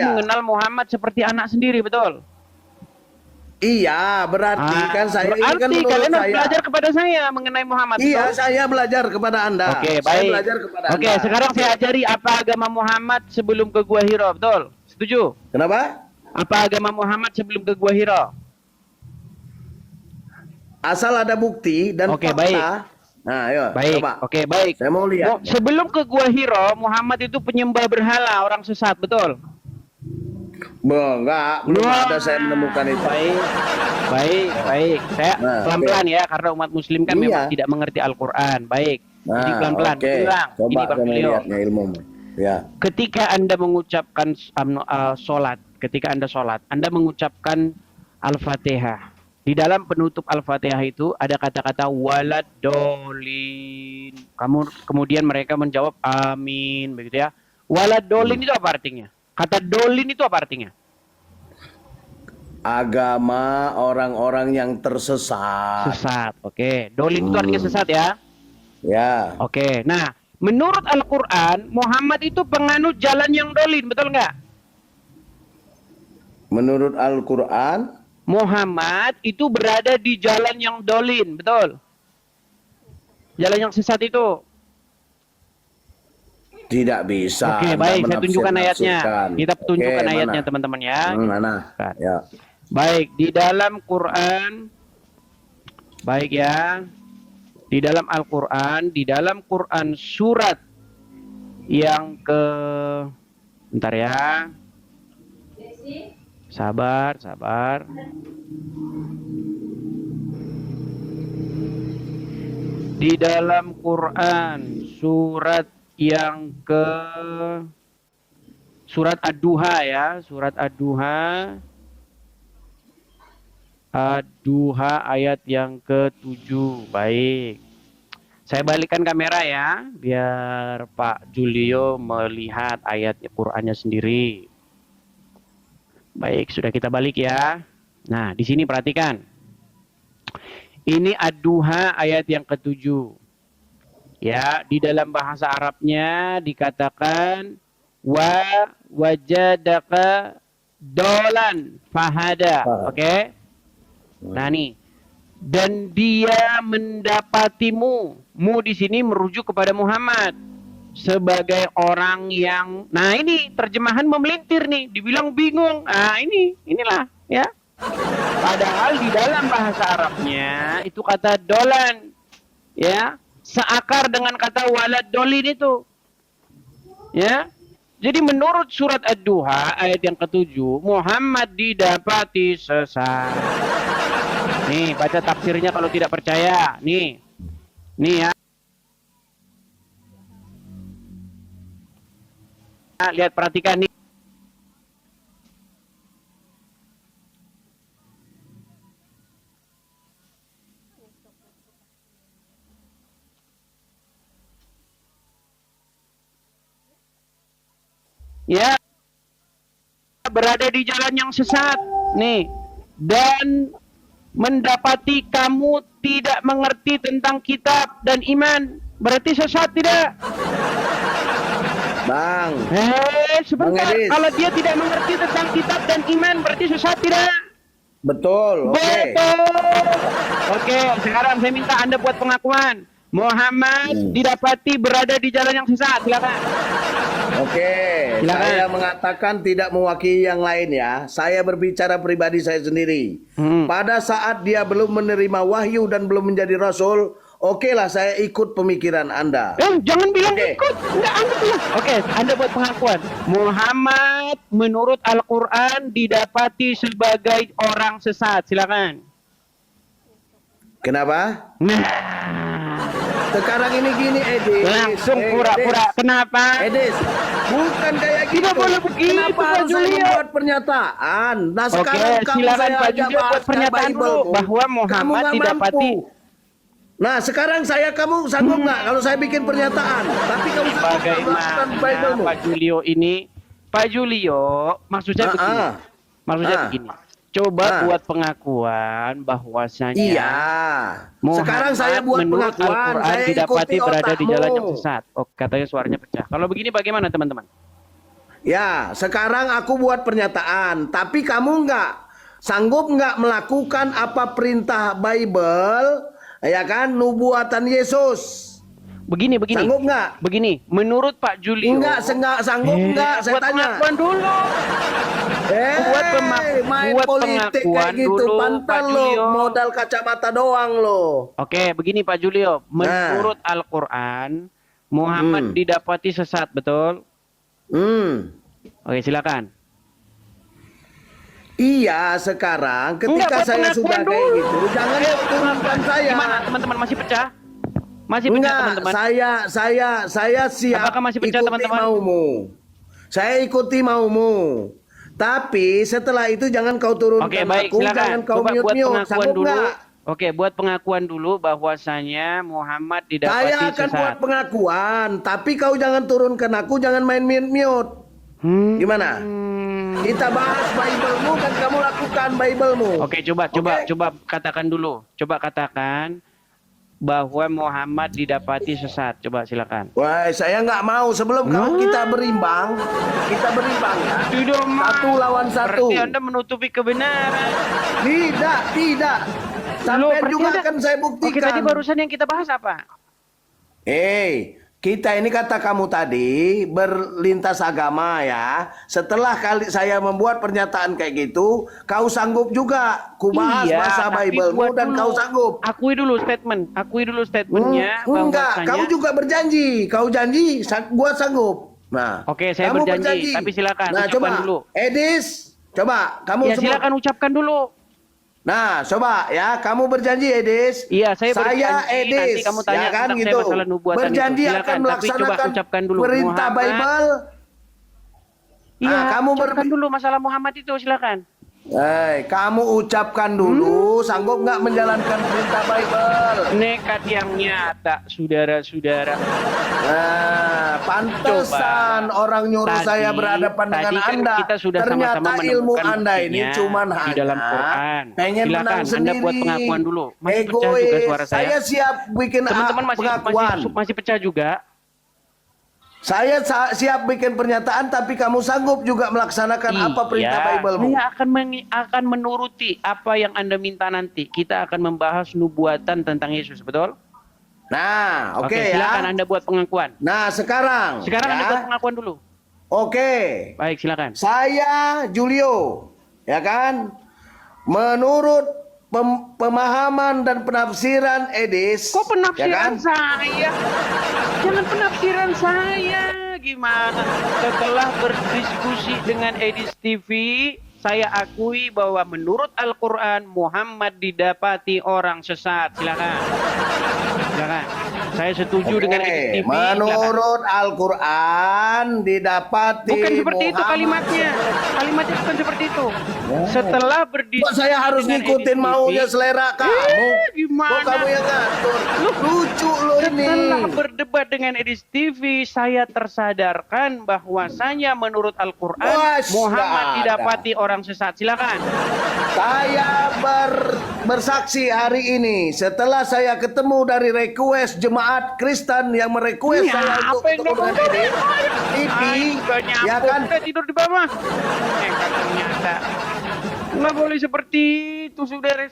mengenal Muhammad seperti anak sendiri, betul? Iya, berarti kan saya ini kan berarti menurut kalian harus saya. belajar kepada saya mengenai Muhammad. Iya, betul? saya belajar kepada Anda. Oke, Saya baik. belajar kepada Oke, Anda. sekarang saya ajari apa agama Muhammad sebelum ke Gua Hira, betul? Setuju? Kenapa? Apa agama Muhammad sebelum ke Gua Hira? Asal ada bukti dan Oke, fakta. baik. Nah, ayo, Baik, coba. oke, baik. Saya mau lihat. Sebelum ke Gua Hira, Muhammad itu penyembah berhala, orang sesat, betul? Enggak, belum Wah. ada saya menemukan itu. Baik, baik, baik. Saya Nah, pelan-pelan ya, karena umat Muslim kan Iya. memang tidak mengerti Al-Quran. Baik, jadi Nah, pelan-pelan. oke. Bilang, Coba ini Bang saya Julio. melihatnya ilmumu. Ya. Ketika Anda mengucapkan sholat, ketika Anda sholat, Anda mengucapkan Al-Fatihah. Di dalam penutup Al-Fatihah itu ada kata-kata walad dolin. Kemudian mereka menjawab amin, begitu ya. Walad dolin itu apa artinya? Kata dolin itu apa artinya? Agama orang-orang yang tersesat. Sesat. Oke. Dolin itu artinya sesat ya. Ya. Oke. Nah, menurut Al-Quran, Muhammad itu penganut jalan yang dolin, betul nggak? Menurut Al-Quran, Muhammad itu berada di jalan yang dolin, betul? Jalan yang sesat itu. tidak bisa. Oke, Anda baik. Saya tunjukkan ayatnya. menafsir-nafsirkan. Kita tunjukkan Oke, ayatnya, mana? teman-teman ya. Mana? Ya. Baik, di dalam Quran, baik ya, di dalam Al-Quran, di dalam Quran surat yang ke, bentar ya, sabar, sabar. Di dalam Quran surat yang ke, surat Ad-Duha ya, surat Ad-Duha. Ad-Duha ayat yang ke-7. Baik. Saya balikkan kamera ya, biar Pak Julio melihat ayat Qur'annya sendiri. Baik, sudah kita balik ya. Nah, di sini perhatikan. Ini Ad-Duha ayat yang ke-7. Ya, di dalam bahasa Arabnya dikatakan wajadaka dolan fahada. Oke? Nah nih, dan dia mendapatimu. Mu di sini merujuk kepada Muhammad sebagai orang yang, nah ini terjemahan memelintir nih, dibilang bingung. Nah inilah ya. Padahal di dalam bahasa Arabnya itu kata dolan, ya, seakar dengan kata walad dolin itu, ya. Jadi menurut surat Ad-Duha ayat yang ke-7, Muhammad didapati sesat. Nih, baca tafsirnya kalau tidak percaya. Nih ya. Lihat, perhatikan nih. Ya, berada di jalan yang sesat. Nih, dan mendapati kamu tidak mengerti tentang kitab dan iman, berarti sesat tidak? Bang. Sebentar. Bang, kalau dia tidak mengerti tentang kitab dan iman, berarti sesat tidak? Betul. Oke. Betul. Oke, sekarang saya minta Anda buat pengakuan. Muhammad didapati berada di jalan yang sesat. Silakan. Oke, Silakan. saya mengatakan tidak mewakili yang lain ya. Saya berbicara pribadi saya sendiri. Pada saat dia belum menerima wahyu dan belum menjadi rasul, okelah saya ikut pemikiran Anda. Jangan bilang ikut. Enggak, Anda bilang. Oke, Anda buat pengakuan. Muhammad menurut Al-Quran didapati sebagai orang sesat. Silakan. Kenapa? Nah, Sekarang ini gini, Edis. langsung pura-pura. Kenapa? Edis, bukan kayak gitu. Tidak boleh begitu, Kenapa Pak harus saya Julio? membuat pernyataan? Nah, Oke, sekarang kamu silakan saya Pak ajak Julio buat bahas pernyataan dulu Bible-mu. bahwa Kamu Muhammad nggak didapati. mampu. Nah, sekarang kamu sanggup nggak kalau saya bikin pernyataan? Tapi kamu sanggup nggak melakukan Bible-mu? Pak Julio ini, Pak Julio, maksudnya begini. Maksudnya begini. Coba buat pengakuan bahwasanya Iya. Muhammad Sekarang saya buat menurut pengakuan, Al-Quran saya didapati ikuti berada di jalan yang otakmu. sesat. Oh, katanya suaranya pecah. Kalau begini bagaimana teman-teman? Ya, sekarang aku buat pernyataan, tapi kamu sanggup nggak melakukan apa perintah Bible, ya kan, nubuatan Yesus? Begini. Sanggup nggak? Begini, menurut Pak Julio. Sanggup nggak? Saya buat tanya. pengakuan dulu. Main buat politik pengakuan kayak gitu, dulu, pantas Pak lo, Julio. modal kacamata doang lo. Oke, begini Pak Julio. Menurut Al-Quran, Muhammad didapati sesat, betul? Oke, silakan. Iya, sekarang ketika Enggak, saya sudah pengakuan kayak dulu. gitu, jangan turunkan saya. Gimana teman-teman, masih pecah? Masih pecah Enggak, teman-teman? saya siap Apakah masih pecah, ikuti teman-teman? maumu. Saya ikuti maumu. Tapi setelah itu jangan kau turunkan Oke, baik, aku, silakan. jangan kau Coba buat mute-mute. pengakuan Sanggup dulu. nggak? Oke, buat pengakuan dulu bahwasanya Muhammad didapati Saya akan sesat. buat pengakuan, tapi kau jangan turunkan aku, jangan main mute. Gimana? Kita bahas Bible-mu kan kamu lakukan Bible-mu. Oke, coba katakan dulu. Coba katakan bahwa Muhammad didapati sesat. Coba silakan. Wah, saya nggak mau. Sebelum kita berimbang ya. Tidak mau. 1 lawan 1. Berarti Anda menutupi kebenaran. Tidak. Sampai berarti juga Anda- akan saya Oke, tadi buktikan. barusan yang kita bahas apa? Kita ini kata kamu tadi berlintas agama ya. Setelah saya membuat pernyataan kayak gitu, kau sanggup juga. Ku bahas bahasa tapi Bible-mu buat dan dulu. kau sanggup. Akui dulu statementnya. Enggak, bahwasanya- kau juga berjanji. Kau janji, gua sanggup. Nah, Oke, saya kamu berjanji, tapi silakan, Nah, ucapkan coba, dulu. Edis, coba kamu Ya, sebut. silakan ucapkan dulu. Nah, coba ya, kamu berjanji Edis. Iya, saya berjanji. Edis, Nanti kamu tanya ya kan tentang gitu. saya masalah nubuatan Berjanji itu. akan Silakan, tapi melaksanakan coba ucapkan dulu. perintah Muhammad. Bible. Iya, kamu ucapkan dulu masalah Muhammad itu, silakan. Kamu ucapkan dulu, sanggup nggak menjalankan perintah Bible? Nekat yang nyata, saudara-saudara. Pantesan orang nyuruh Tadi- saya berhadapan dengan tadi kan Anda. kita sudah Ternyata sama-sama ilmu menemukan Anda ini buktinya cuman di hanya dalam Quran. pengen Silakan, menang Anda sendiri. buat pengakuan dulu. Masih pecah Egois. juga suara saya. Saya siap bikin Teman-teman pengakuan. masih pecah juga. Saya siap bikin pernyataan, tapi kamu sanggup juga melaksanakan apa perintah Bible-mu? Saya akan menuruti apa yang Anda minta nanti. Kita akan membahas nubuatan tentang Yesus, betul? Nah, oke ya. Silakan Anda buat pengakuan. Nah, sekarang Anda buat pengakuan dulu. Oke. Baik, silakan. Saya Julio, ya kan? Menurut pemahaman dan penafsiran Edis. Kok penafsiran ya kan? saya? Jangan penafsiran saya. Gimana? Setelah berdiskusi dengan Edis TV, saya akui bahwa menurut Al-Quran Muhammad didapati orang sesat. Silakan. Saya setuju dengan Edis TV. Menurut Al-Quran didapati Bukan seperti itu Muhammad. Kalimatnya bukan seperti itu. Setelah berdiskusi Kok saya harus dengan ngikutin Edis maunya TV, selera kamu? gimana? Kok kamu yang ngatur? Lucu lo ini. Setelah berdebat dengan Edis TV, saya tersadarkan bahwasanya menurut Al-Quran Wah, Muhammad nggak didapati orang sesat. Silakan. Saya bersaksi hari ini setelah saya ketemu dari request jemaat Kristen yang merequest Ini saya untuk apa yang ketemu dengan Edis TV, ya kan? Udah tidur di bawah. Nekat ternyata. Nggak boleh seperti itu, saudara.